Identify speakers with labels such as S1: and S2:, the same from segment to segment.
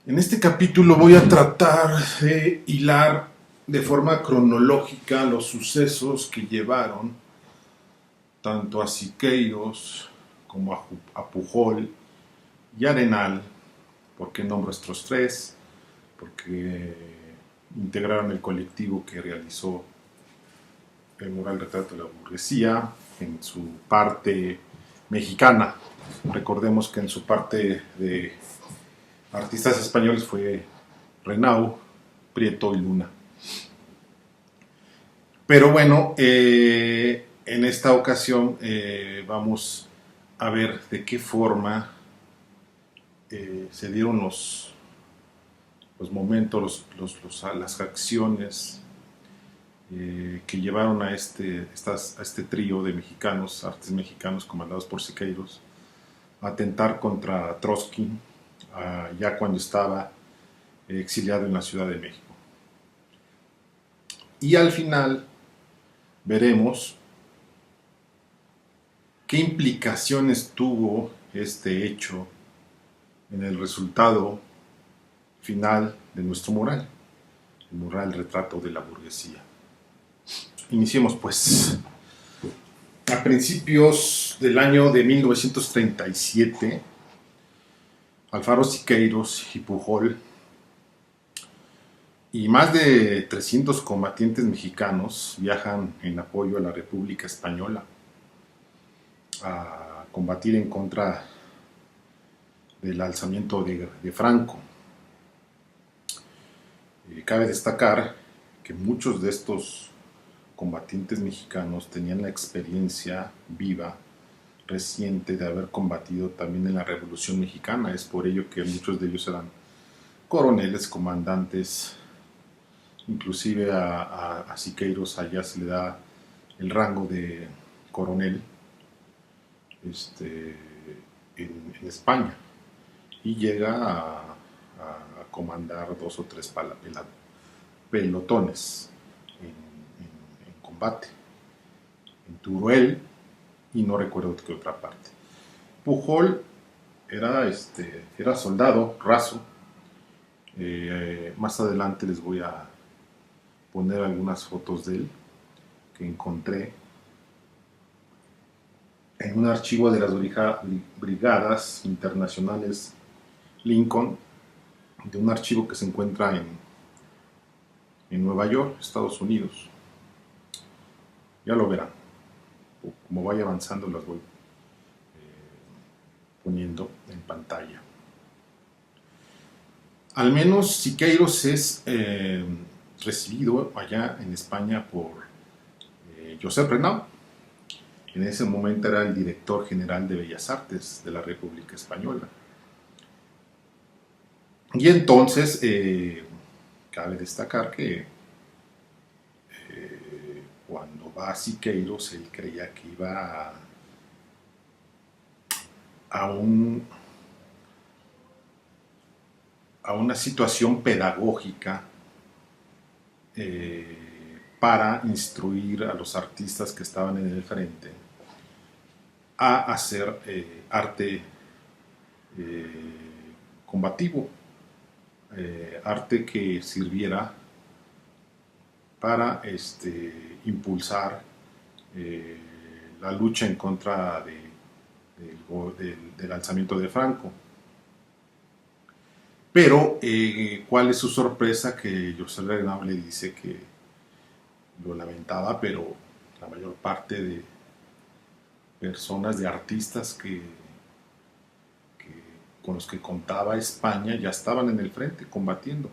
S1: En este capítulo voy a tratar de hilar de forma cronológica los sucesos que llevaron tanto a Siqueiros como a Pujol y Arenal. ¿Por qué nombro estos tres? Porque integraron el colectivo que realizó el mural Retrato de la Burguesía en su parte mexicana. Recordemos que en su parte de artistas españoles fue Renau, Prieto y Luna. Pero bueno, en esta ocasión vamos a ver de qué forma se dieron los momentos, las acciones que llevaron a este trío de mexicanos, artistas mexicanos comandados por Siqueiros, a atentar contra Trotsky, ya cuando estaba exiliado en la Ciudad de México. Y al final veremos qué implicaciones tuvo este hecho en el resultado final de nuestro mural, el mural Retrato de la Burguesía. Iniciemos pues. A principios del año de 1937, Alfaro Siqueiros y Pujol y más de 300 combatientes mexicanos viajan en apoyo a la República Española a combatir en contra del alzamiento de Franco. Cabe destacar que muchos de estos combatientes mexicanos tenían la experiencia viva, reciente, de haber combatido también en la Revolución Mexicana. Es por ello que muchos de ellos eran coroneles, comandantes. Inclusive a Siqueiros allá se le da el rango de coronel en España, y llega a comandar 2 o 3 pelotones en combate, en Turuel y no recuerdo qué otra parte. Pujol era soldado raso. Más adelante les voy a poner algunas fotos de él que encontré en un archivo de las Brigadas Internacionales Lincoln, de un archivo que se encuentra en Nueva York, Estados Unidos. Ya lo verán. Como vaya avanzando las voy poniendo en pantalla. Al menos Siqueiros es recibido allá en España por Josep Renau. En ese momento era el director general de Bellas Artes de la República Española. Y entonces cabe destacar que cuando va a Siqueiros, él creía que iba a una situación pedagógica para instruir a los artistas que estaban en el frente a hacer arte combativo, arte que sirviera para impulsar la lucha en contra del alzamiento de Franco. Pero, ¿cuál es su sorpresa? Que José Renau le dice que lo lamentaba, pero la mayor parte de personas, de artistas con los que contaba España ya estaban en el frente combatiendo.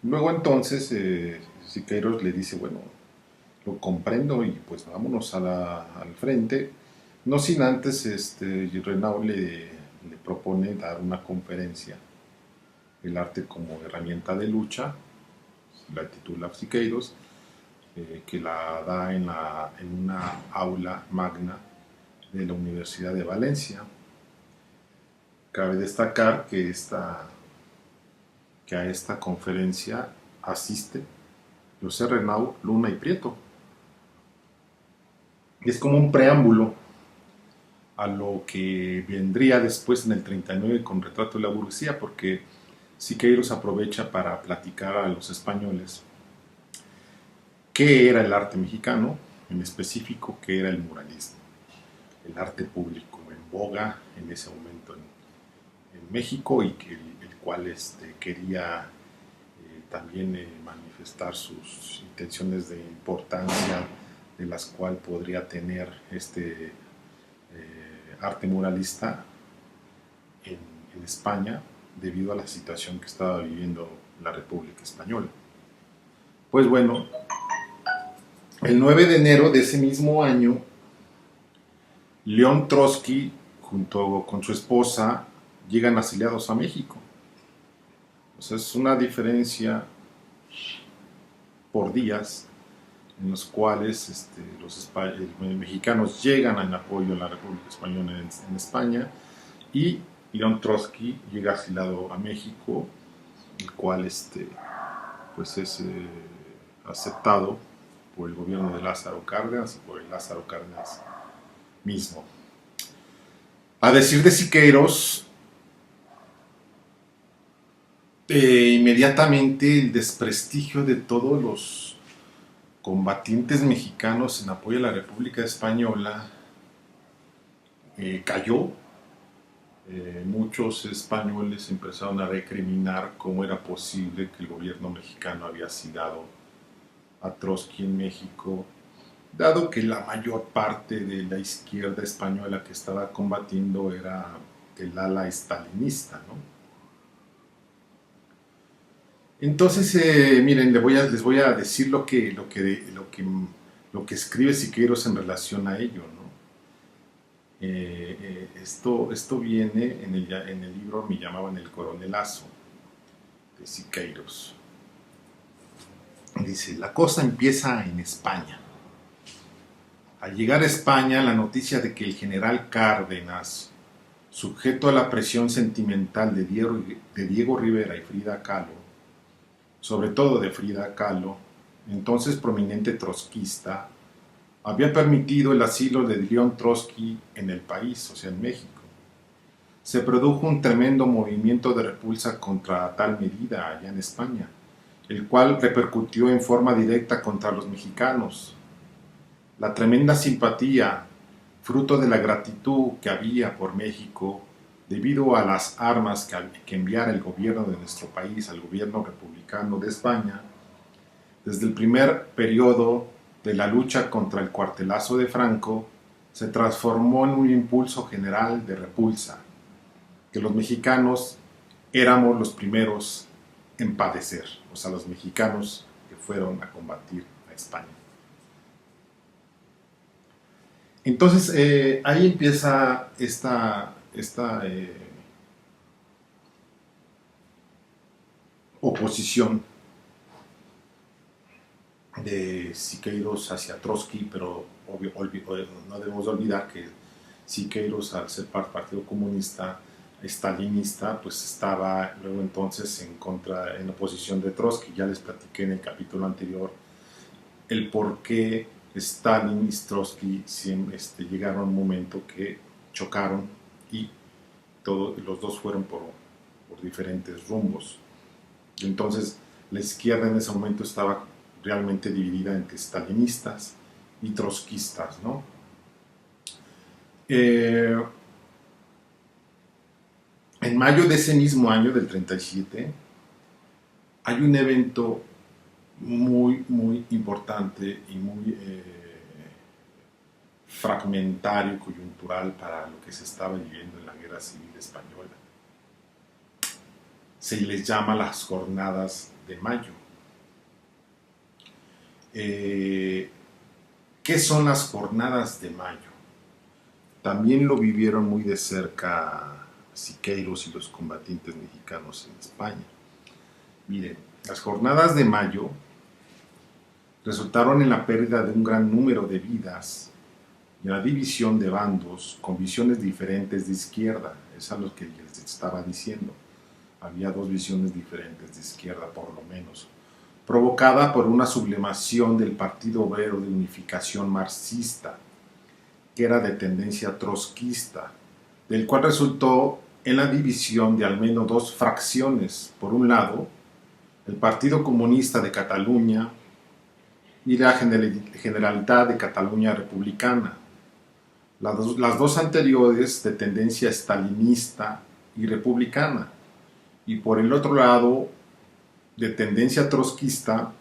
S1: Luego entonces Siqueiros le dice, bueno, lo comprendo y pues vámonos al frente. No sin antes Renau le propone dar una conferencia, el arte como herramienta de lucha, la titula Siqueiros, que la da en una aula magna de la Universidad de Valencia. Cabe destacar que a esta conferencia asiste José Renau, Luna y Prieto. Es como un preámbulo a lo que vendría después en el 39 con Retrato de la Burguesía, porque Siqueiros aprovecha para platicar a los españoles qué era el arte mexicano, en específico qué era el muralismo, el arte público en boga en ese momento en México y que el cual quería también manifestar sus intenciones de importancia de las cuales podría tener arte muralista en, en España debido a la situación que estaba viviendo la República Española. Pues bueno, el 9 de enero de ese mismo año, León Trotsky, junto con su esposa, llegan asiliados a México. O sea, es una diferencia por días en los cuales los mexicanos llegan en apoyo a la República Española en España y León Trotsky llega asilado a México, el cual pues es aceptado por el gobierno de Lázaro Cárdenas y por el Lázaro Cárdenas mismo. A decir de Siqueiros, inmediatamente el desprestigio de todos los combatientes mexicanos en apoyo a la República Española cayó. Muchos españoles empezaron a recriminar cómo era posible que el gobierno mexicano había asilado a Trotsky en México, dado que la mayor parte de la izquierda española que estaba combatiendo era el ala estalinista, ¿no? Entonces, miren, les voy a decir lo que escribe Siqueiros en relación a ello, ¿no? Esto viene en el libro Me llamaban el coronelazo, de Siqueiros. Dice, la cosa empieza en España. Al llegar a España, la noticia de que el general Cárdenas, sujeto a la presión sentimental de Diego Rivera y Frida Kahlo, sobre todo de Frida Kahlo, entonces prominente trotskista, había permitido el asilo de León Trotsky en el país, o sea, en México. Se produjo un tremendo movimiento de repulsa contra tal medida allá en España, el cual repercutió en forma directa contra los mexicanos. La tremenda simpatía, fruto de la gratitud que había por México, debido a las armas que enviara el gobierno de nuestro país al gobierno republicano de España, desde el primer periodo de la lucha contra el cuartelazo de Franco, se transformó en un impulso general de repulsa, que los mexicanos éramos los primeros en padecer, o sea, los mexicanos que fueron a combatir a España. Entonces, ahí empieza esta oposición de Siqueiros hacia Trotsky, pero no debemos olvidar que Siqueiros, al ser partido comunista, stalinista, pues estaba luego entonces en oposición de Trotsky. Ya les platiqué en el capítulo anterior el por qué Stalin y Trotsky llegaron a un momento que chocaron y los dos fueron por diferentes rumbos. Entonces la izquierda en ese momento estaba realmente dividida entre stalinistas y trotskistas, ¿no? En mayo de ese mismo año, del 37, hay un evento muy, muy importante y muy fragmentario, coyuntural para lo que se estaba viviendo en la Guerra Civil Española. Se les llama las Jornadas de Mayo. ¿Qué son las Jornadas de Mayo? También lo vivieron muy de cerca Siqueiros y los combatientes mexicanos en España. Miren, las Jornadas de Mayo resultaron en la pérdida de un gran número de vidas y la división de bandos con visiones diferentes de izquierda. Es a lo que les estaba diciendo. Había dos visiones diferentes de izquierda, por lo menos, provocada por una sublimación del Partido Obrero de Unificación Marxista, que era de tendencia trotskista, del cual resultó en la división de al menos dos fracciones. Por un lado, el Partido Comunista de Cataluña y la Generalitat de Cataluña Republicana. Las dos anteriores de tendencia estalinista y republicana. Y por el otro lado, de tendencia trotskista,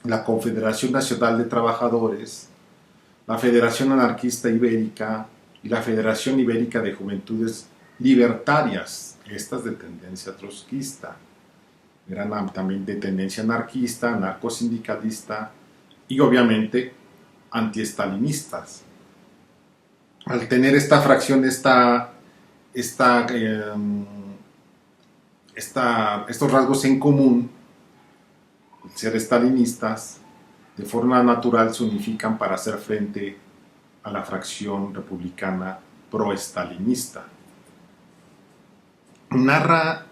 S1: la Confederación Nacional de Trabajadores, la Federación Anarquista Ibérica y la Federación Ibérica de Juventudes Libertarias, estas de tendencia trotskista. Eran también de tendencia anarquista, anarcosindicalista y obviamente antiestalinistas. Al tener esta fracción, estos rasgos en común, ser estalinistas, de forma natural se unifican para hacer frente a la fracción republicana pro-estalinista.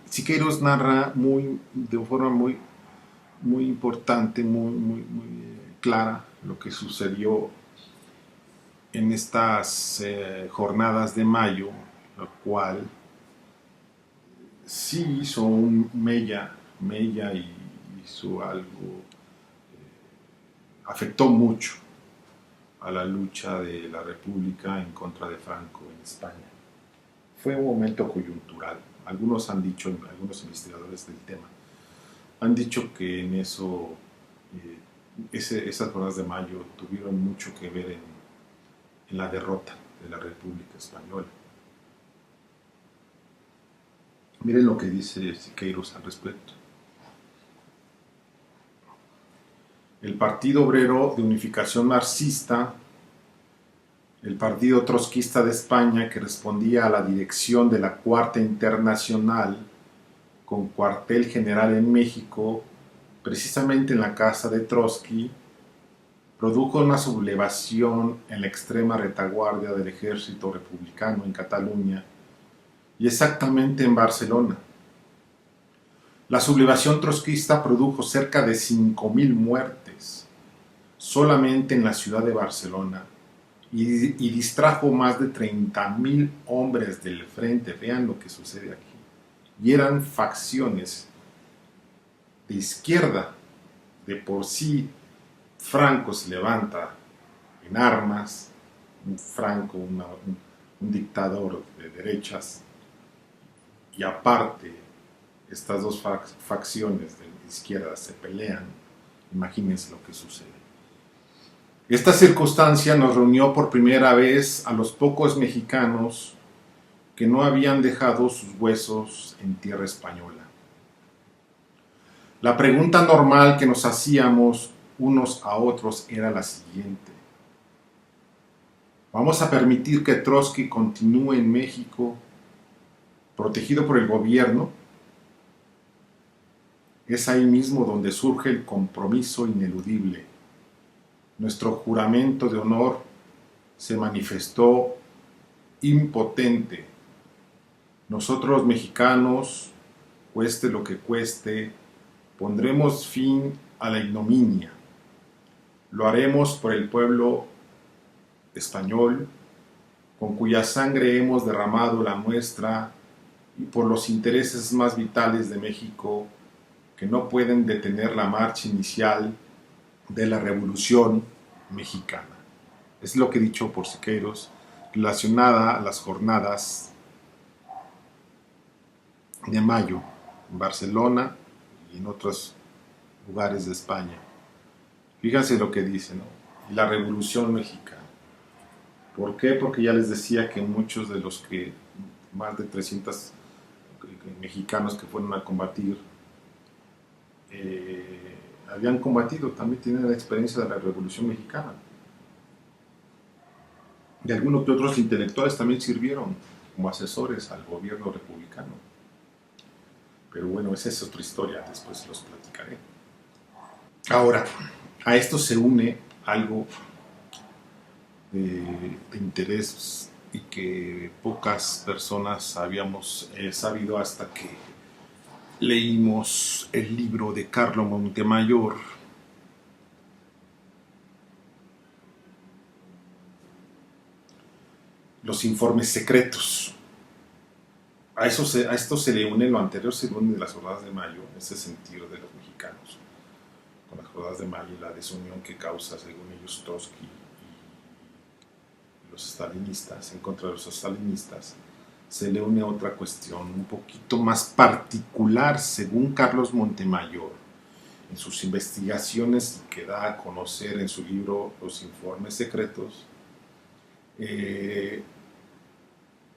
S1: Siqueiros narra de forma muy importante, muy clara lo que sucedió en estas jornadas de mayo, lo cual sí hizo un mella y hizo algo, afectó mucho a la lucha de la República en contra de Franco en España. Fue un momento coyuntural. Algunos han dicho, algunos investigadores del tema, han dicho que en eso, esas jornadas de mayo tuvieron mucho que ver en la derrota de la República Española. Miren lo que dice Siqueiros al respecto. El Partido Obrero de Unificación Marxista, el Partido Trotskista de España, que respondía a la dirección de la Cuarta Internacional, con cuartel general en México, precisamente en la casa de Trotsky, produjo una sublevación en la extrema retaguardia del ejército republicano en Cataluña y exactamente en Barcelona. La sublevación trotskista produjo cerca de 5.000 muertes solamente en la ciudad de Barcelona y distrajo más de 30.000 hombres del frente. Vean lo que sucede aquí. Y eran facciones de izquierda. De por sí, Franco se levanta en armas, Franco, un dictador de derechas, y aparte estas dos facciones de izquierda se pelean. Imagínense lo que sucede. Esta circunstancia nos reunió por primera vez a los pocos mexicanos que no habían dejado sus huesos en tierra española. La pregunta normal que nos hacíamos unos a otros era la siguiente: ¿vamos a permitir que Trotsky continúe en México protegido por el gobierno? Es ahí mismo donde surge el compromiso ineludible. Nuestro juramento de honor se manifestó impotente. Nosotros los mexicanos, cueste lo que cueste, pondremos fin a la ignominia. Lo haremos por el pueblo español, con cuya sangre hemos derramado la nuestra, y por los intereses más vitales de México, que no pueden detener la marcha inicial de la Revolución Mexicana. Es lo que he dicho por Siqueiros, relacionada a las jornadas de mayo en Barcelona y en otros lugares de España. Fíjense lo que dice, ¿no? La Revolución Mexicana. ¿Por qué? Porque ya les decía que muchos de los que, más de 300 mexicanos que fueron a combatir, habían combatido, también tienen la experiencia de la Revolución Mexicana. Y algunos de otros intelectuales también sirvieron como asesores al gobierno republicano. Pero bueno, esa es otra historia, después los platicaré. Ahora, a esto se une algo de interés y que pocas personas habíamos sabido hasta que leímos el libro de Carlo Montemayor, Los informes secretos. A esto se le une, lo anterior se le une de las jornadas de mayo, ese sentir de los mexicanos, con las jornadas de mayo y la desunión que causa, según ellos, Trotsky y los stalinistas, en contra de los stalinistas, se le une otra cuestión un poquito más particular, según Carlos Montemayor, en sus investigaciones que da a conocer en su libro Los Informes Secretos.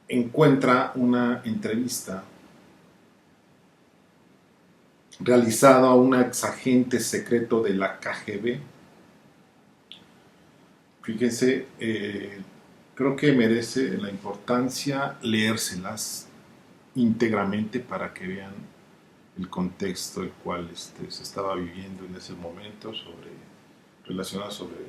S1: Encuentra una entrevista realizada a un exagente secreto de la KGB. Fíjense, creo que merece la importancia leérselas íntegramente para que vean el contexto el cual se estaba viviendo en ese momento, relacionado sobre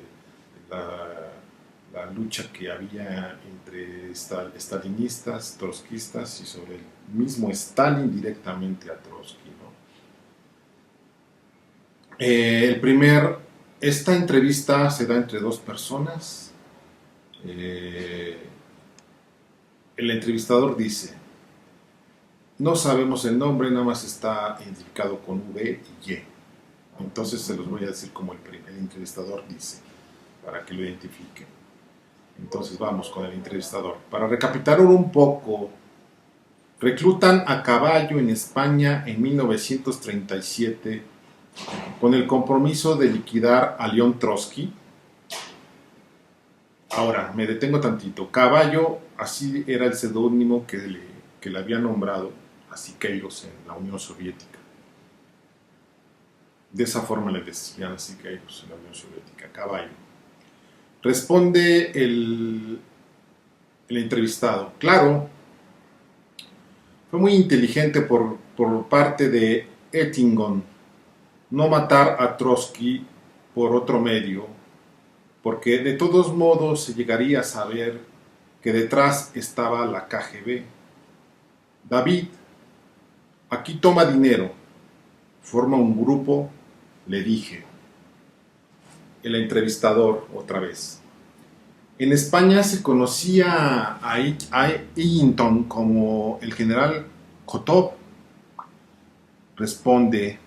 S1: la lucha que había entre stalinistas, trotskistas y sobre el mismo Stalin directamente a Trotsky, ¿no? Esta entrevista se da entre dos personas. El entrevistador dice: no sabemos el nombre, nada más está identificado con V y Y. Entonces se los voy a decir como el entrevistador dice, para que lo identifiquen. Entonces vamos con el entrevistador. Para recapitular un poco, reclutan a Caballo en España en 1937 con el compromiso de liquidar a León Trotsky. Ahora, me detengo tantito. Caballo, así era el seudónimo que le había nombrado a Siqueiros en la Unión Soviética. De esa forma le decían a Siqueiros en la Unión Soviética, Caballo. Responde el entrevistado: claro, fue muy inteligente por parte de Ettingon no matar a Trotsky por otro medio, porque de todos modos se llegaría a saber que detrás estaba la KGB. David, aquí toma dinero, forma un grupo, le dije. El entrevistador otra vez: en España se conocía a Eddington como el general Kotov. Responde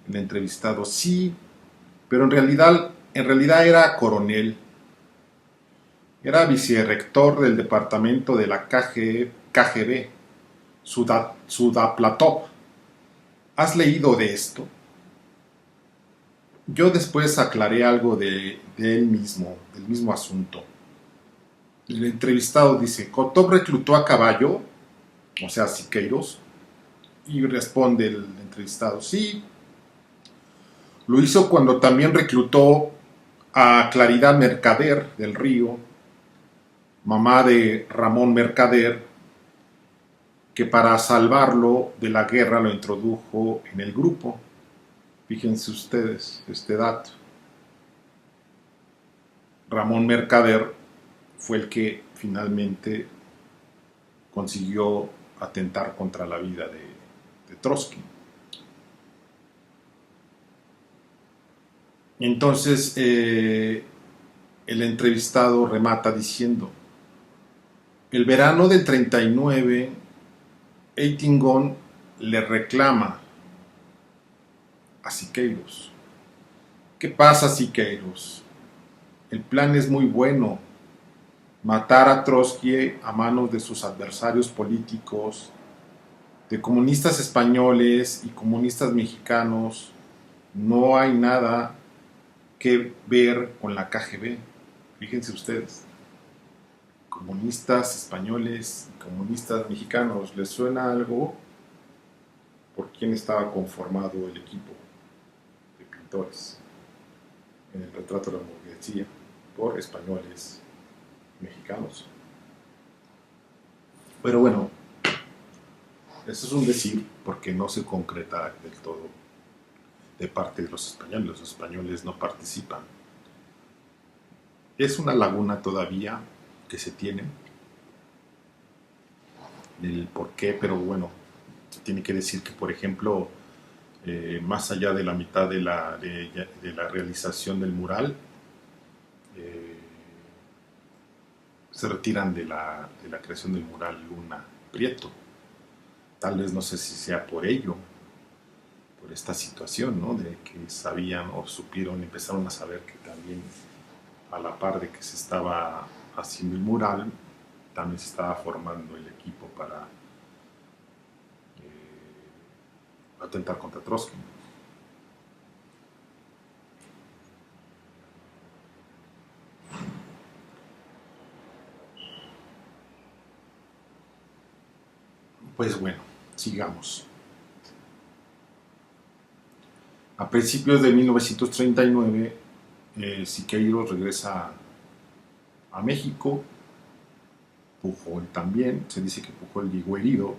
S1: el entrevistado: sí, pero en realidad era coronel. Era vicerrector del departamento de la KGB, Sudaplatov. ¿Has leído de esto? Yo después aclaré algo de él mismo, del mismo asunto. El entrevistado dice: Kotov reclutó a Caballo, o sea, Siqueiros, y responde el entrevistado: sí, lo hizo cuando también reclutó a Claridad Mercader del Río, mamá de Ramón Mercader, que para salvarlo de la guerra lo introdujo en el grupo. Fíjense ustedes este dato. Ramón Mercader fue el que finalmente consiguió atentar contra la vida de Trotsky. Entonces el entrevistado remata diciendo: el verano del 39, Eitingon le reclama a Siqueiros: ¿qué pasa, Siqueiros? El plan es muy bueno. Matar a Trotsky a manos de sus adversarios políticos, de comunistas españoles y comunistas mexicanos, no hay nada que ver con la KGB. Fíjense ustedes, comunistas españoles y comunistas mexicanos, ¿les suena algo? ¿Por quién estaba conformado el equipo de pintores en el retrato de la burguesía? Por españoles mexicanos. Pero bueno, eso es un decir, porque no se concreta del todo de parte de los españoles. Los españoles no participan. Es una laguna todavía que se tiene del por qué, pero bueno, se tiene que decir que, por ejemplo, más allá de la mitad de la realización del mural, se retiran de la creación del mural Luna Prieto. Tal vez no sé si sea por ello, por esta situación, ¿no? De que sabían o supieron, empezaron a saber que también a la par de que se estaba haciendo el mural, también se estaba formando el equipo para atentar contra Trotsky. Pues bueno, sigamos. A principios de 1939, Siqueiros regresa a México. Pujol también, se dice que Pujol llegó herido.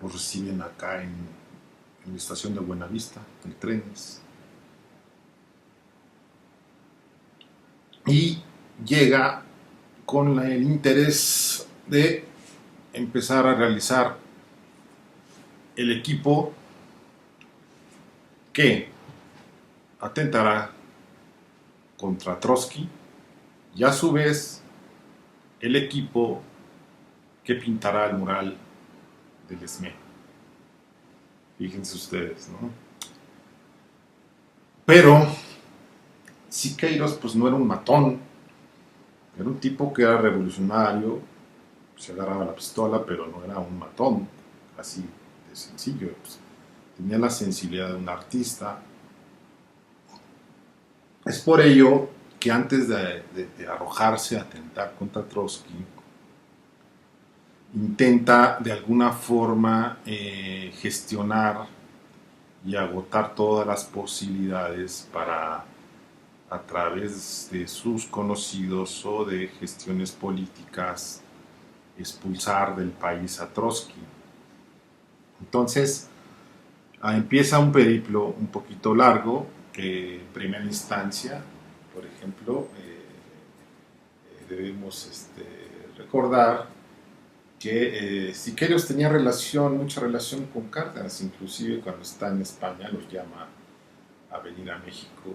S1: Lo reciben acá en la estación de Buenavista, en trenes. Y llega con el interés de empezar a realizar el equipo que atentará contra Trotsky y a su vez el equipo que pintará el mural del ESME. Fíjense ustedes, ¿no? Pero Siqueiros pues no era un matón, era un tipo que era revolucionario, se agarraba la pistola, pero no era un matón, así de sencillo. Pues, tenía la sensibilidad de un artista. Es por ello que antes de arrojarse a atentar contra Trotsky, intenta de alguna forma gestionar y agotar todas las posibilidades para, a través de sus conocidos o de gestiones políticas, expulsar del país a Trotsky. Entonces, empieza un periplo un poquito largo, que en primera instancia, por ejemplo, debemos recordar que Siqueiros tenía mucha relación con Cárdenas, inclusive cuando está en España los llama a venir a México,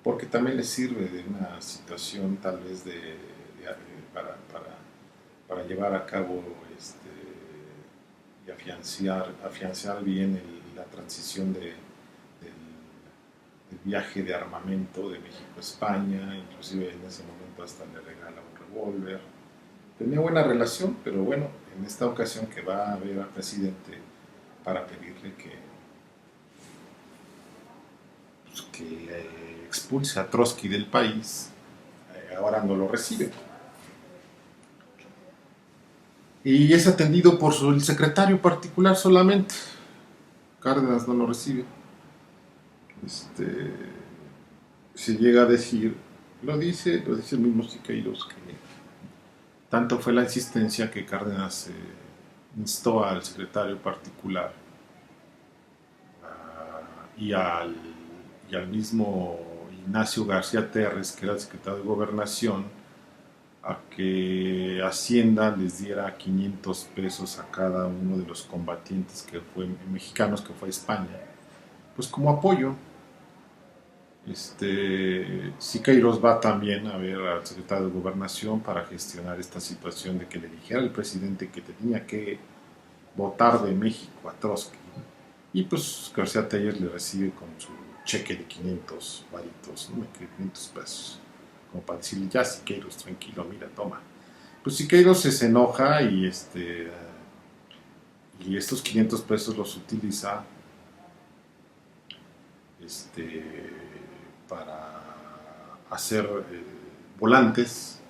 S1: porque también les sirve de una situación tal vez para llevar a cabo y afianzar bien la transición del viaje de armamento de México a España, inclusive en ese momento hasta le regala un revólver. Tenía buena relación, pero bueno, en esta ocasión que va a ver al presidente para pedirle que expulse a Trotsky del país, ahora no lo recibe. Y es atendido por el secretario particular solamente. Cárdenas no lo recibe. Se llega a decir, lo dice el mismo Siqueiros, que tanto fue la insistencia que Cárdenas instó al secretario particular y al mismo Ignacio García Terres, que era el secretario de Gobernación, a que Hacienda les diera 500 pesos a cada uno de los combatientes mexicanos que fue a España, pues como apoyo. Siqueiros va también a ver al secretario de Gobernación para gestionar esta situación de que le dijera al presidente que tenía que votar de México a Trotsky. Y pues García Teller le recibe con su cheque de 500 varitos, ¿no? 500 pesos, como para decirle, ya Siqueiros, tranquilo, mira, toma. Pues Siqueiros se enoja y estos 500 pesos los utiliza para hacer volantes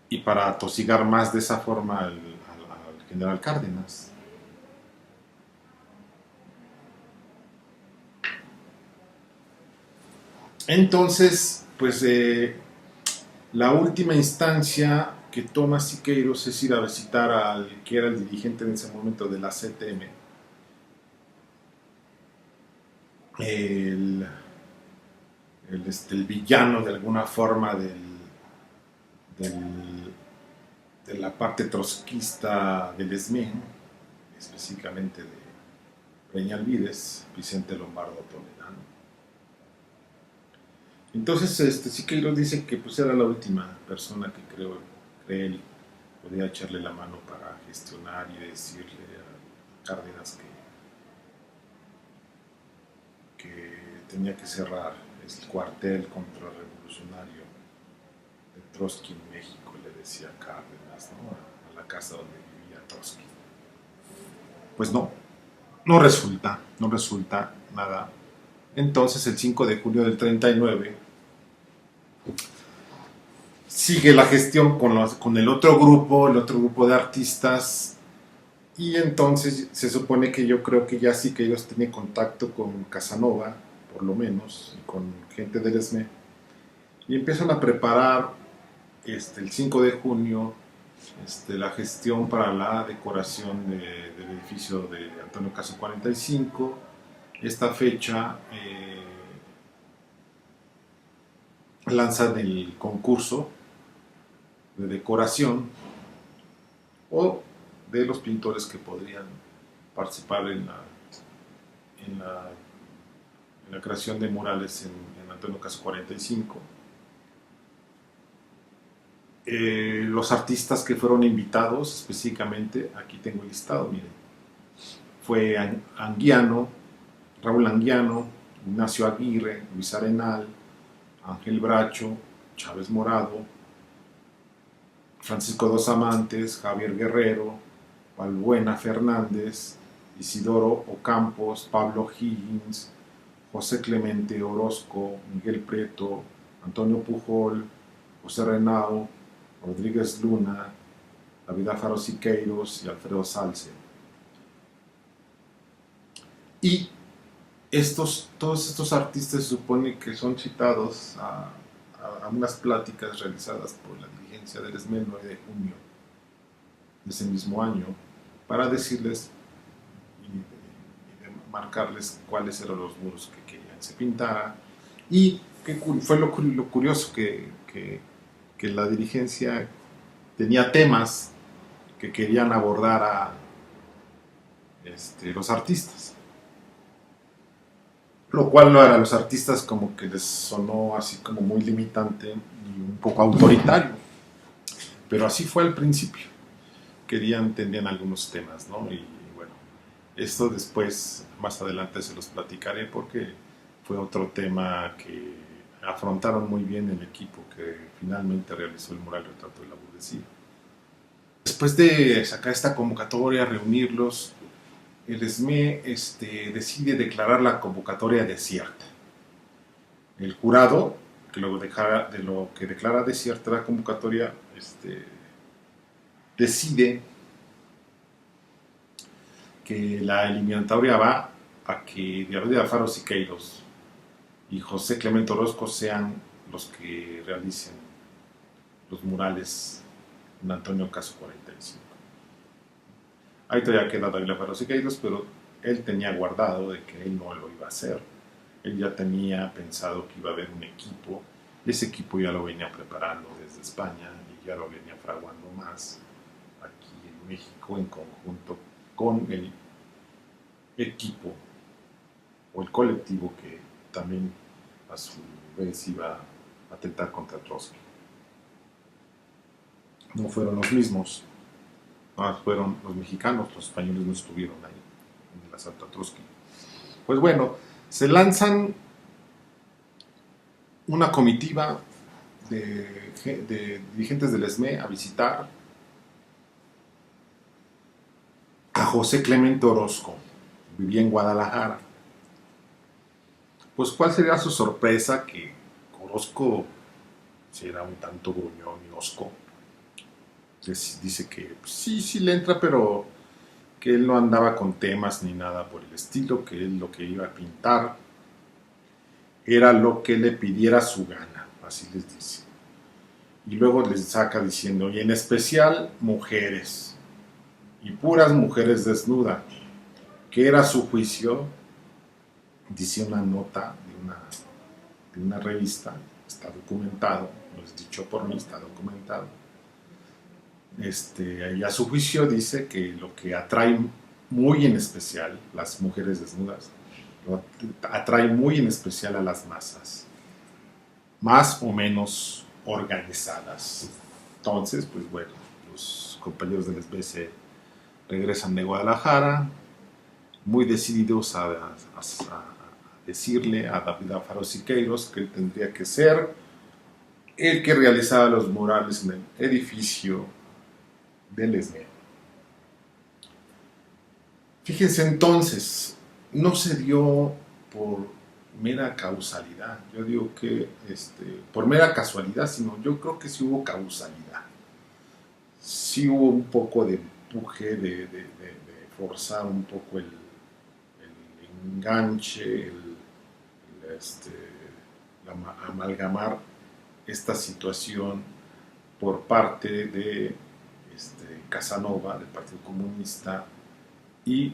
S1: y para atosigar más de esa forma al general Cárdenas. Entonces, pues la última instancia que toma Siqueiros es ir a visitar al que era el dirigente en ese momento de la CTM, el villano de alguna forma de la parte trotskista del ESME, específicamente de Peñalvides, Vicente Lombardo Toledano. Entonces Siqueiros dice que pues era la última persona que cree él podía echarle la mano para gestionar y decirle a Cárdenas que tenía que cerrar el cuartel contrarrevolucionario de Trotsky en México, le decía Cárdenas, ¿no? A la casa donde vivía Trotsky. Pues no resulta nada. Entonces el 5 de julio del 39 sigue la gestión con el otro grupo de artistas, y entonces se supone que yo creo que ya sí que ellos tienen contacto con Casanova, por lo menos, y con gente del ESME, y empiezan a preparar el 5 de junio la gestión para la decoración del edificio de Antonio Caso 45. Esta fecha lanzan el concurso de decoración o de los pintores que podrían participar en la creación de murales en Antonio Caso 45. Los artistas que fueron invitados específicamente, aquí tengo el listado, miren, fue Anguiano, Raúl Anguiano, Ignacio Aguirre, Luis Arenal, Ángel Bracho, Chávez Morado, Francisco Dos Amantes, Javier Guerrero, Balbuena Fernández, Isidoro Ocampos, Pablo Higgins, José Clemente Orozco, Miguel Prieto, Antonio Pujol, José Renao, Rodríguez Luna, David Alfaro Siqueiros y Alfredo Salce. Y todos estos artistas se supone que son citados a unas pláticas realizadas por la dirigencia del ESME el 9 de junio de ese mismo año, para decirles y marcarles cuáles eran los muros que querían se pintara. Y que fue lo curioso que la dirigencia tenía temas que querían abordar a los artistas, lo cual a los artistas como que les sonó así como muy limitante y un poco autoritario, pero así fue al principio. Tenían algunos temas, ¿no? Y bueno, esto después, más adelante se los platicaré, porque fue otro tema que afrontaron muy bien el equipo que finalmente realizó el mural Retrato de la Burguesía. Después de sacar esta convocatoria, reunirlos, el ESME decide declarar la convocatoria desierta. El jurado, de lo que declara desierta la convocatoria, decide que la eliminatoria va a que David Alfaro Siqueiros y José Clemente Orozco sean los que realicen los murales en Antonio Caso 45. Ahí todavía queda David Alfaro Siqueiros, pero él tenía guardado de que él no lo iba a hacer. Él ya tenía pensado que iba a haber un equipo, y ese equipo ya lo venía preparando desde España y ya lo venía fraguando más aquí en México en conjunto con el equipo o el colectivo que también a su vez iba a atentar contra Trotsky. No fueron los mismos, fueron los mexicanos, los españoles no estuvieron ahí en el asalto a Trotsky. Pues bueno, se lanzan una comitiva de dirigentes del ESME a visitar a José Clemente Orozco. Vivía en Guadalajara. Pues cuál sería su sorpresa, que Orozco si era un tanto gruñón y hosco. Dice que sí le entra, pero que él no andaba con temas ni nada por el estilo, que él lo que iba a pintar era lo que le pidiera su gana, así les dice. Y luego les saca diciendo, y en especial mujeres, y puras mujeres desnudas, que era su juicio, dice una nota de una revista, está documentado, no es dicho por mí, está documentado. Y a su juicio dice que lo que atrae muy en especial las mujeres desnudas, atrae muy en especial a las masas, más o menos organizadas. Entonces, pues bueno, los compañeros del SB regresan de Guadalajara, muy decididos a decirle a David Alfaro Siqueiros que él tendría que ser el que realizaba los murales en el edificio del SB. Fíjense entonces, no se dio por mera causalidad, yo digo que por mera casualidad, sino yo creo que sí hubo causalidad. Sí hubo un poco de empuje, de forzar un poco el enganche, amalgamar esta situación por parte de Casanova, del Partido Comunista, y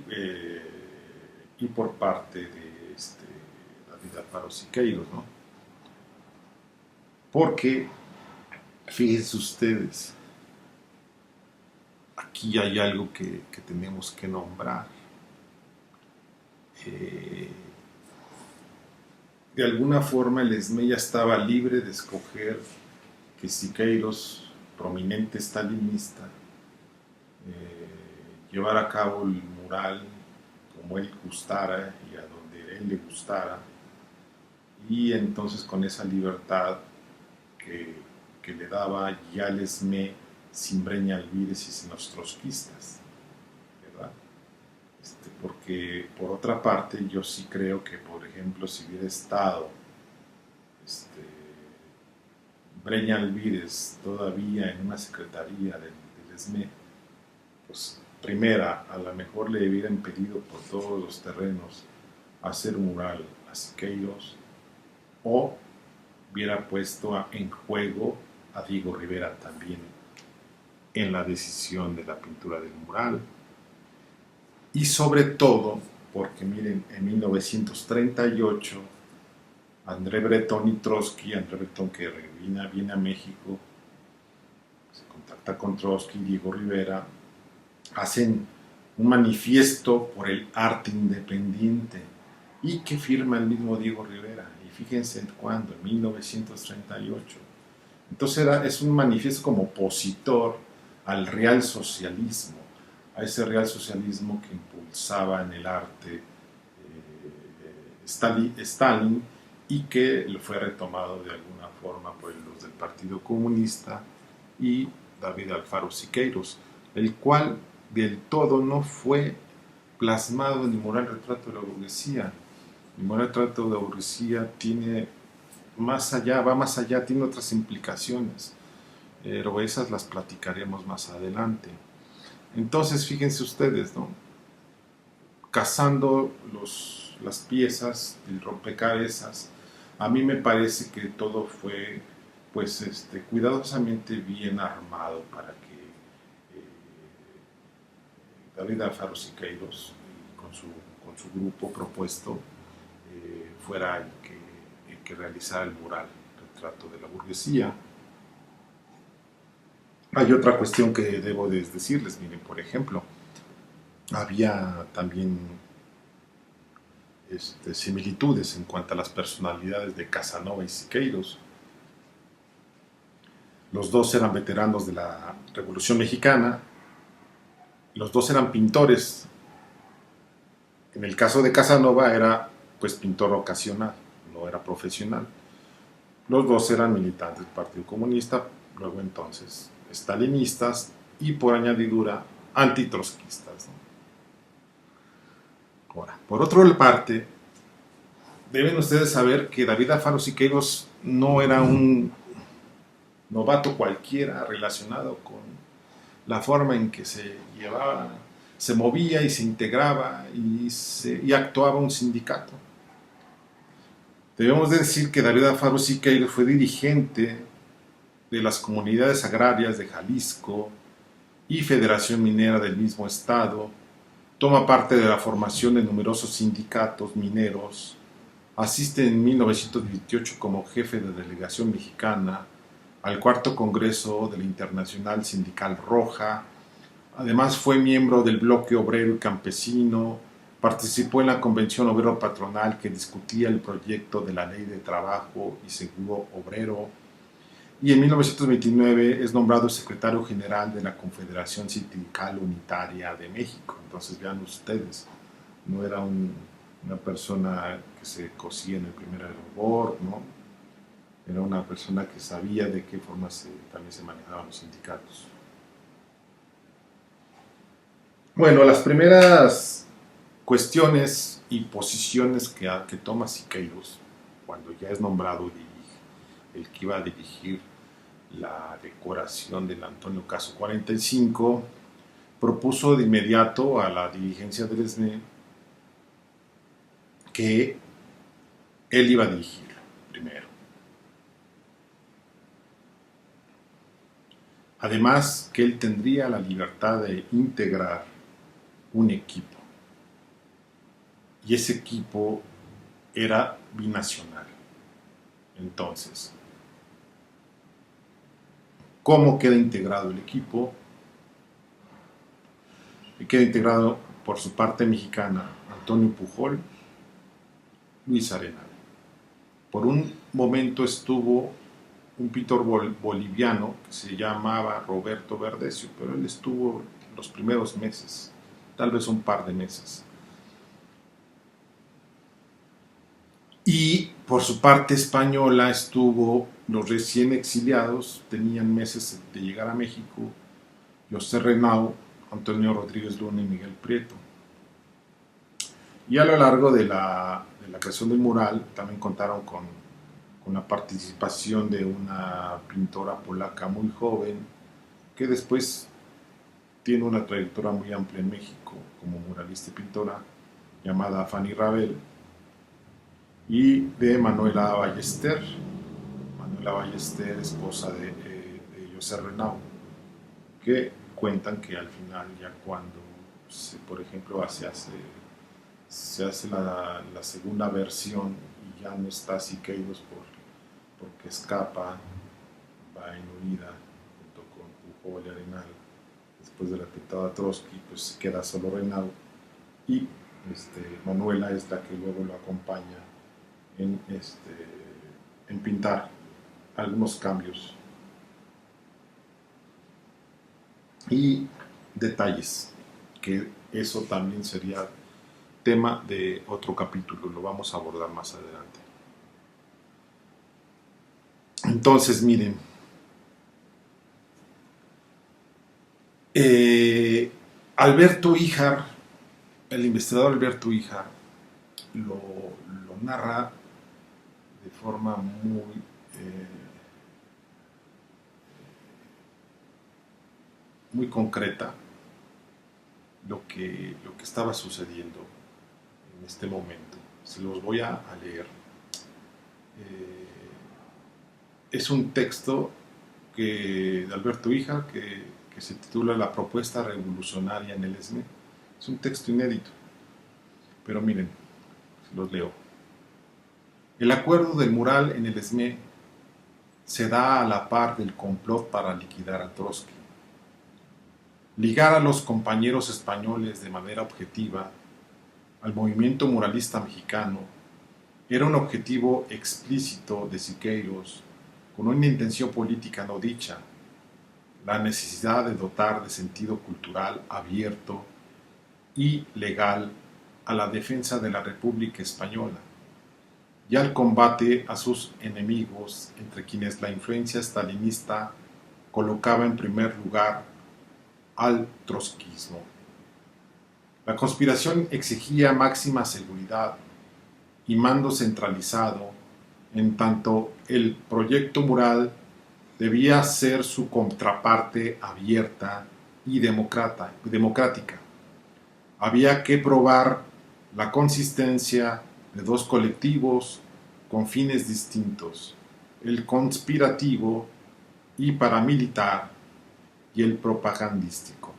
S1: por parte de David Alfaro Siqueiros, ¿no? Porque, fíjense ustedes, aquí hay algo que tenemos que nombrar. De alguna forma el SME ya estaba libre de escoger que Siqueiros, prominente stalinista, llevara a cabo el mural como él gustara y a donde él le gustara, y entonces con esa libertad que le daba ya el SME sin Breña Alvírez y sin los trotskistas, ¿verdad? Porque por otra parte yo sí creo que, por ejemplo, si hubiera estado Breña Alvírez todavía en una secretaría del SME, pues primera, a lo mejor le hubieran pedido por todos los terrenos hacer un mural a Siqueiros, o hubiera puesto en juego a Diego Rivera también en la decisión de la pintura del mural. Y sobre todo, porque miren, en 1938, André Breton y Trotsky, André Breton que viene a México, se contacta con Trotsky y Diego Rivera, hacen un manifiesto por el arte independiente y que firma el mismo Diego Rivera. Y fíjense cuándo, en 1938. Entonces es un manifiesto como opositor al real socialismo, a ese real socialismo que impulsaba en el arte Stalin, y que fue retomado de alguna forma por los del Partido Comunista y David Alfaro Siqueiros, el cual del todo no fue plasmado en el mural Retrato de la Burguesía. El mural Retrato de la Burguesía tiene va más allá, tiene otras implicaciones, pero esas las platicaremos más adelante. Entonces, fíjense ustedes, ¿no? Cazando las piezas del rompecabezas, a mí me parece que todo fue pues cuidadosamente bien armado para que David Alfaro Siqueiros con su grupo propuesto fuera el que realizara el mural Retrato de la Burguesía. Hay otra cuestión que debo de decirles, miren, por ejemplo, había también similitudes en cuanto a las personalidades de Casanova y Siqueiros. Los dos eran veteranos de la Revolución Mexicana, los dos eran pintores. En el caso de Casanova era pues pintor ocasional, no era profesional. Los dos eran militantes del Partido Comunista, luego entonces stalinistas y por añadidura antitrotskistas, ¿no? Ahora, por otra parte, deben ustedes saber que David Alfaro Siqueiros no era un novato cualquiera relacionado con la forma en que se llevaba, se movía y se integraba y actuaba un sindicato. Debemos de decir que David Alfaro Siqueiros fue dirigente de las comunidades agrarias de Jalisco y Federación Minera del mismo estado, toma parte de la formación de numerosos sindicatos mineros, asiste en 1928 como jefe de delegación mexicana al cuarto congreso de la Internacional Sindical Roja. Además fue miembro del bloque obrero y campesino, participó en la convención obrero patronal que discutía el proyecto de la ley de trabajo y seguro obrero, y en 1929 es nombrado secretario general de la Confederación Sindical Unitaria de México. Entonces vean ustedes, no era una persona que se cosía en el primer hervor, ¿no? Era una persona que sabía de qué forma también se manejaban los sindicatos. Bueno, las primeras cuestiones y posiciones que toma Siqueiros cuando ya es nombrado el que iba a dirigir la decoración del Antonio Caso 45, propuso de inmediato a la dirigencia del ESNE que él iba a dirigir primero. Además, que él tendría la libertad de integrar un equipo. Y ese equipo era binacional. Entonces, ¿cómo queda integrado el equipo? Queda integrado por su parte mexicana Antonio Pujol, Luis Arenal. Por un momento estuvo un pintor boliviano que se llamaba Roberto Verdecio, pero él estuvo los primeros meses, tal vez un par de meses. Y por su parte española estuvo los recién exiliados, tenían meses de llegar a México, José Renau, Antonio Rodríguez Luna y Miguel Prieto. Y a lo largo de la creación del mural también contaron con la participación de una pintora polaca muy joven que después tiene una trayectoria muy amplia en México como muralista y pintora, llamada Fanny Rabel, y de Manuela Ballester, esposa de José Renau, que cuentan que al final, ya cuando por ejemplo se hace la segunda versión y ya no está Siqueiros porque escapa, va en huida junto con Pujol y Arenal, después del atentado a Trotsky, pues queda solo Renau, y Manuela es la que luego lo acompaña en pintar algunos cambios y detalles, que eso también sería tema de otro capítulo, lo vamos a abordar más adelante. Entonces, miren, Alberto Híjar, el investigador Alberto Híjar, lo narra de forma muy concreta lo que estaba sucediendo en este momento. Se los voy a leer. Es un texto de Alberto Híjar que se titula La propuesta revolucionaria en el ESNE. Es un texto inédito, pero miren, se los leo. El acuerdo del mural en el ESME se da a la par del complot para liquidar a Trotsky. Ligar a los compañeros españoles de manera objetiva al movimiento muralista mexicano era un objetivo explícito de Siqueiros con una intención política no dicha, la necesidad de dotar de sentido cultural abierto y legal a la defensa de la República Española y al combate a sus enemigos, entre quienes la influencia stalinista colocaba en primer lugar al trotskismo. La conspiración exigía máxima seguridad y mando centralizado, en tanto el proyecto mural debía ser su contraparte abierta y democrática. Había que probar la consistencia de dos colectivos con fines distintos, el conspirativo y paramilitar y el propagandístico.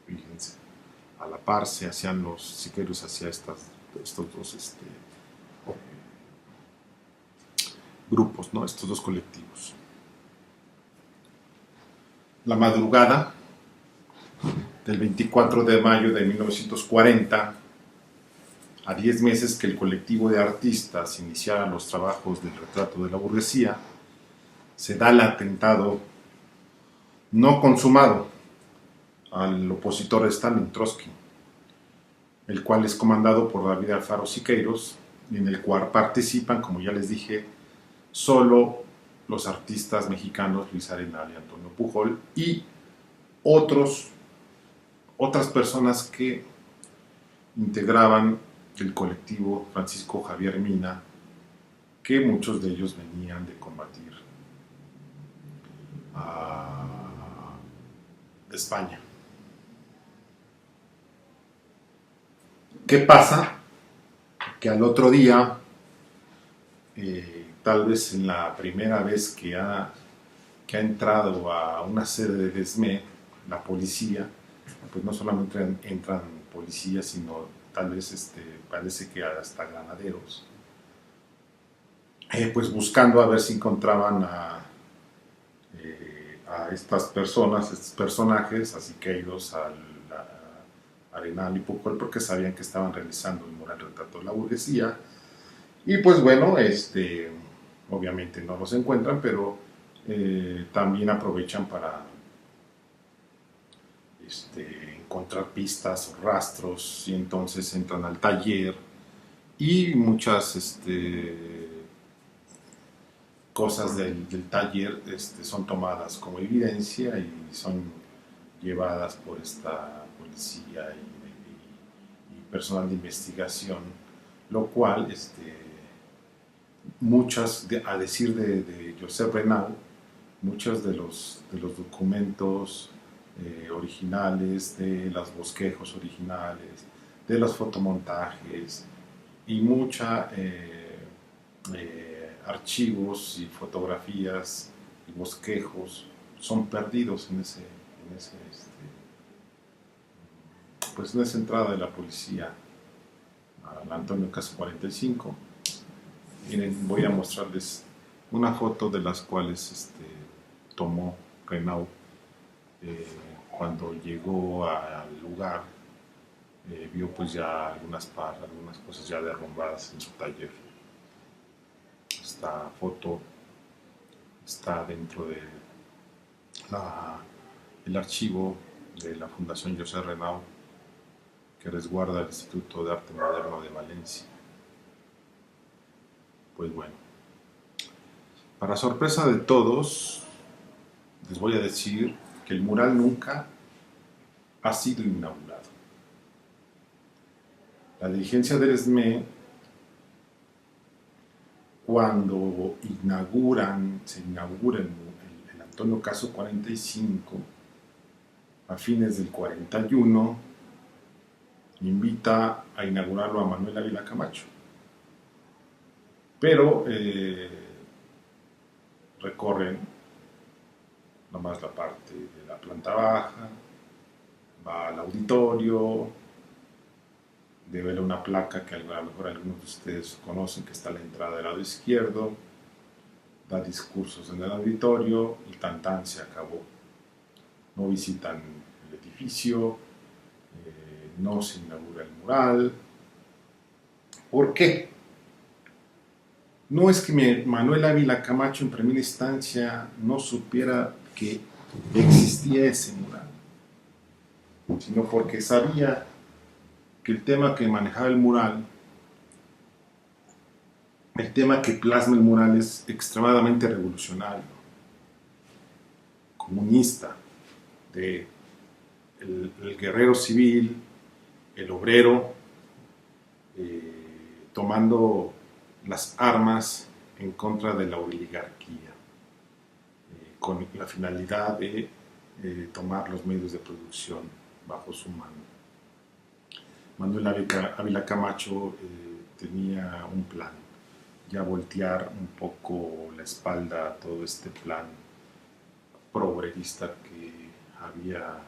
S1: Fíjense, a la par se hacían Siqueiros hacía estos dos grupos, ¿no? Estos dos colectivos. La madrugada del 24 de mayo de 1940, a 10 meses que el colectivo de artistas iniciara los trabajos del retrato de la burguesía, se da el atentado no consumado al opositor Stalin, Trotsky, el cual es comandado por David Alfaro Siqueiros, y en el cual participan, como ya les dije, solo los artistas mexicanos Luis Arenal y Antonio Pujol y otras personas que integraban el colectivo Francisco Javier Mina, que muchos de ellos venían de combatir a España. ¿Qué pasa? Que al otro día, tal vez en la primera vez que ha entrado a una sede de SME, la policía, pues no solamente entran policías, sino tal vez parece que hasta granaderos, pues buscando a ver si encontraban a estas personas, estos personajes, así que ellos a Arenal y Pujol, porque sabían que estaban realizando el mural retrato de la burguesía. Y pues bueno, obviamente no los encuentran, pero también aprovechan para encontrar pistas o rastros, y entonces entran al taller y muchas cosas del taller son tomadas como evidencia y son llevadas por esta policía y personal de investigación, lo cual a decir de Josep Renau, muchos de los documentos originales, de los bosquejos originales, de los fotomontajes y archivos y fotografías y bosquejos son perdidos pues en esa entrada de la policía al Antonio Caso 45. Miren, voy a mostrarles una foto de las cuales tomó Renau cuando llegó al lugar. Vio pues ya algunas cosas ya derrumbadas en su taller. Esta foto está dentro de el archivo de la Fundación Josep Renau, que resguarda el Instituto de Arte Moderno de Valencia. Pues bueno, para sorpresa de todos, les voy a decir que el mural nunca ha sido inaugurado. La dirigencia del SME, cuando se inaugura el Antonio Caso 45, a fines del 41, invita a inaugurarlo a Manuel Ávila Camacho. Pero recorren nomás la parte de la planta baja, va al auditorio, devela una placa que a lo mejor algunos de ustedes conocen, que está a la entrada del lado izquierdo, da discursos en el auditorio y tan se acabó. No visitan el edificio, no se inaugura el mural. ¿Por qué? No es que Manuel Ávila Camacho en primera instancia no supiera que existía ese mural, sino porque sabía que el tema que manejaba el mural, el tema que plasma el mural, es extremadamente revolucionario, comunista, de el guerrero civil, el obrero, tomando las armas en contra de la oligarquía, con la finalidad de tomar los medios de producción bajo su mano. Manuel Ávila Camacho tenía un plan, ya voltear un poco la espalda a todo este plan pro-obrerista que había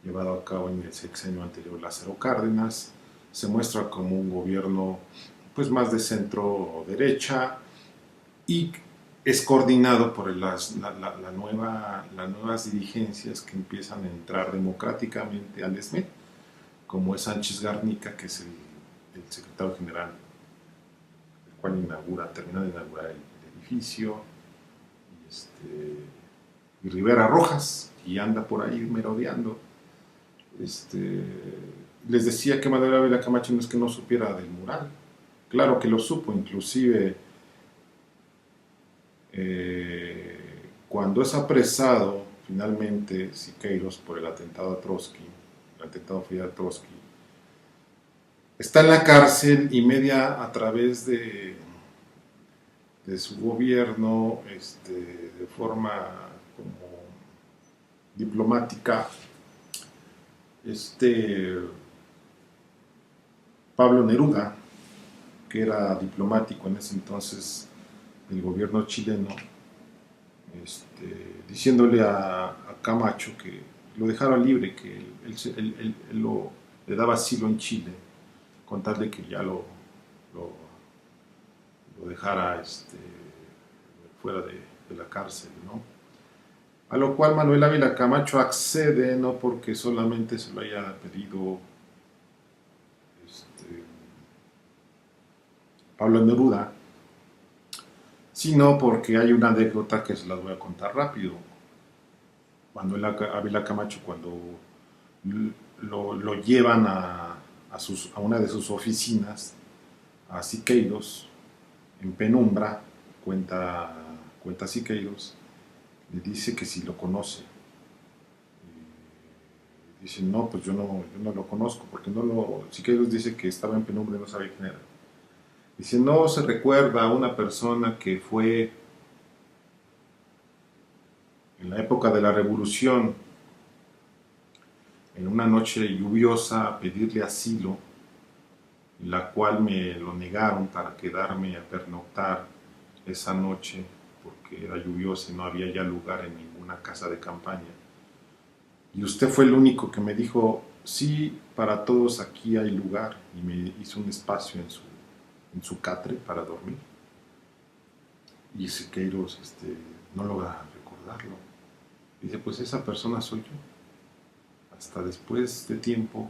S1: llevado a cabo en el sexenio anterior Lázaro Cárdenas. Se muestra como un gobierno pues más de centro derecha y es coordinado por las nuevas dirigencias que empiezan a entrar democráticamente al SME, como es Sánchez Garnica, que es el secretario general, el cual termina de inaugurar el edificio, y Rivera Rojas, y anda por ahí merodeando. Les decía que Manuel Ávila Camacho no es que no supiera del mural, claro que lo supo, inclusive cuando es apresado finalmente Siqueiros por el atentado a Trotsky, el atentado Fidel Trotsky, está en la cárcel y media a través de su gobierno, de forma como diplomática, Pablo Neruda, que era diplomático en ese entonces del gobierno chileno, diciéndole a Camacho que lo dejara libre, que él le daba asilo en Chile, con tal de que ya lo dejara fuera de la cárcel, ¿no? A lo cual Manuel Ávila Camacho accede, no porque solamente se lo haya pedido Pablo Neruda, sino porque hay una anécdota que se las voy a contar rápido. Manuel Ávila Camacho, cuando lo llevan a una de sus oficinas, a Siqueiros, en penumbra, cuenta Siqueiros, le dice que si lo conoce. Dice, no, pues yo no lo conozco, porque Siqueiros dice que estaba en penumbra y no sabía quién era. Dice, no se recuerda a una persona que fue en la época de la Revolución, en una noche lluviosa, a pedirle asilo, la cual me lo negaron para quedarme a pernoctar esa noche, porque era lluviosa y no había ya lugar en ninguna casa de campaña. Y usted fue el único que me dijo, sí, para todos aquí hay lugar, y me hizo un espacio en su catre para dormir. Y Siqueiros no logra recordarlo. Dice, pues esa persona soy yo. Hasta después de tiempo,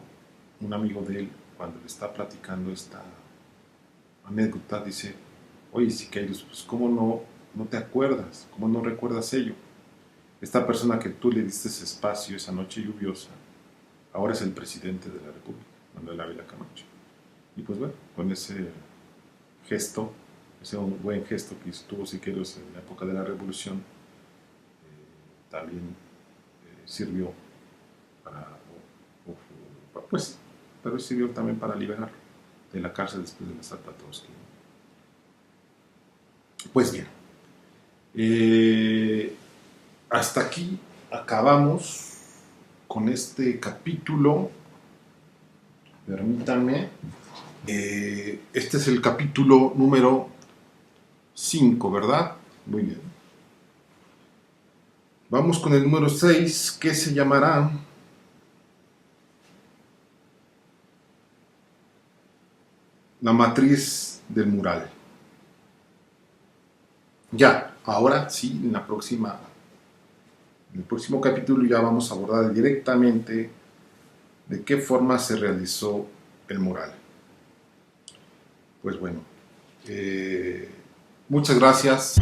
S1: un amigo de él, cuando le está platicando esta anécdota, dice, oye Siqueiros, pues ¿cómo no te acuerdas? ¿Cómo no recuerdas ello? Esta persona que tú le diste ese espacio esa noche lluviosa, ahora es el presidente de la República, Manuel Ávila Camacho. Y pues bueno, con ese gesto, ese buen gesto que tuvo Siqueiros en la época de la Revolución, también sirvió pues, pero sirvió también para liberarlo de la cárcel después del asalto a Trotsky. Pues bien, hasta aquí acabamos con este capítulo. Permítanme. Este es el capítulo número 5, ¿verdad? Muy bien. Vamos con el número 6, que se llamará La matriz del mural. Ya, ahora sí, en el próximo capítulo ya vamos a abordar directamente de qué forma se realizó el mural. Pues bueno, muchas gracias.